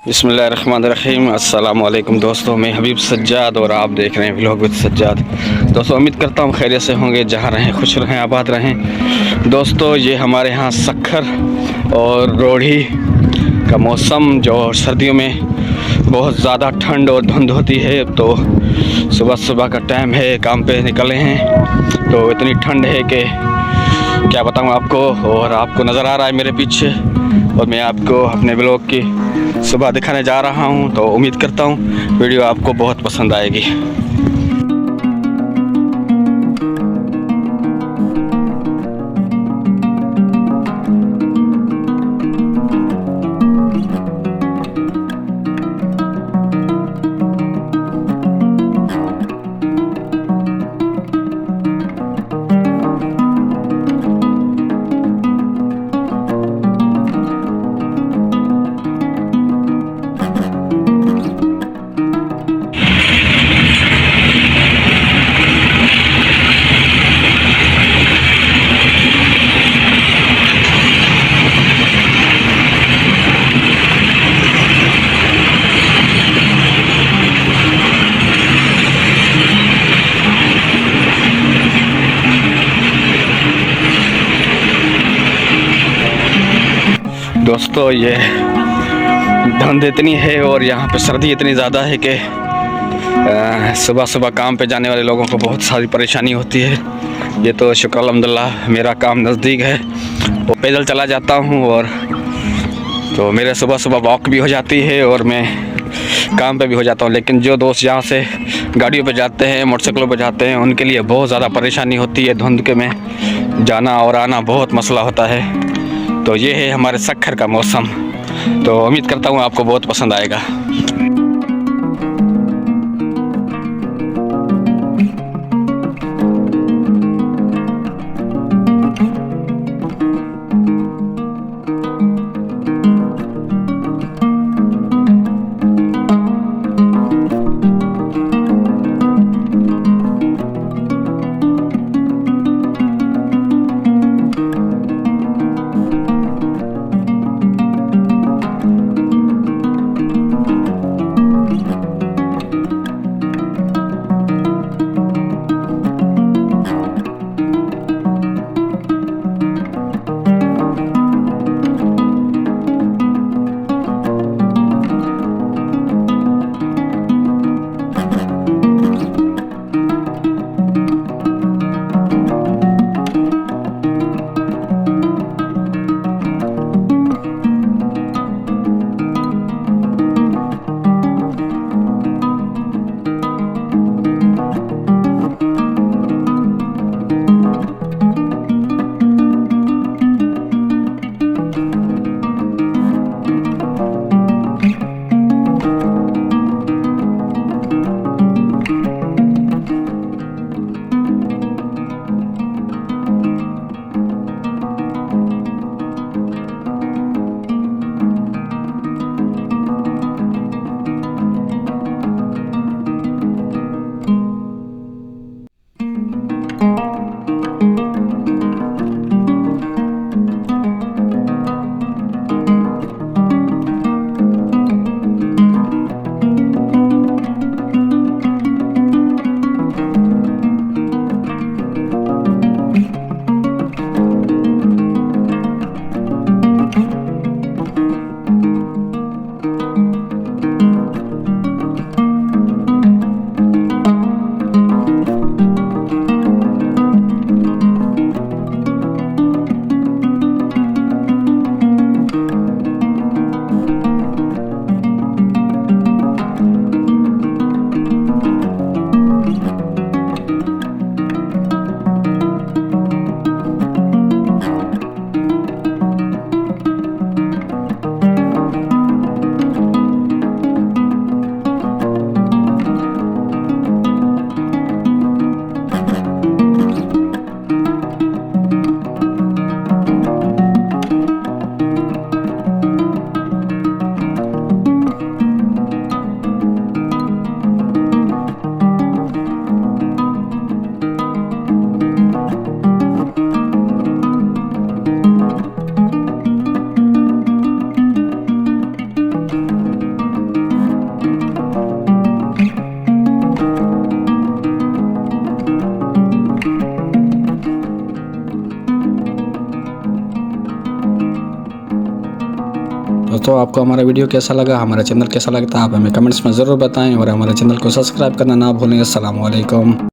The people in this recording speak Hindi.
बिस्मिल्लाहिर्रहमानिर्रहीम। अस्सलाम वालेकुम दोस्तों, मैं हबीब सज्जाद और आप देख रहे हैं व्लॉग विद सज्जाद। दोस्तों उम्मीद करता हूँ खैरियत से होंगे, जहाँ रहें खुश रहें आबाद रहें। दोस्तों ये हमारे यहाँ सक्खर और रोढ़ी का मौसम, जो सर्दियों में बहुत ज़्यादा ठंड और धुंध होती है, तो सुबह सुबह का टाइम है, काम पे निकले हैं तो इतनी ठंड है कि क्या बताऊँ आपको। और आपको नज़र आ रहा है मेरे पीछे, और मैं आपको अपने ब्लॉग की सुबह दिखाने जा रहा हूं। तो उम्मीद करता हूं वीडियो आपको बहुत पसंद आएगी। दोस्तों ये धुंध इतनी है और यहाँ पे सर्दी इतनी ज़्यादा है कि सुबह सुबह काम पे जाने वाले लोगों को बहुत सारी परेशानी होती है। ये तो शुक्र अल्हम्दुलिल्लाह मेरा काम नज़दीक है, वो पैदल चला जाता हूँ, और तो मेरे सुबह सुबह वॉक भी हो जाती है और मैं काम पे भी हो जाता हूँ। लेकिन जो दोस्त यहाँ से गाड़ियों पे जाते हैं, मोटरसाइकिलों पे जाते हैं, उनके लिए बहुत ज़्यादा परेशानी होती है। धुंध के में जाना और आना बहुत मसला होता है। तो ये है हमारे सक्खर का मौसम, तो उम्मीद करता हूँ आपको बहुत पसंद आएगा। दोस्तों आपको हमारा वीडियो कैसा लगा, हमारा चैनल कैसा लगता है, आप हमें कमेंट्स में ज़रूर बताएं और हमारे चैनल को सब्सक्राइब करना ना भूलें। अस्सलाम वालेकुम।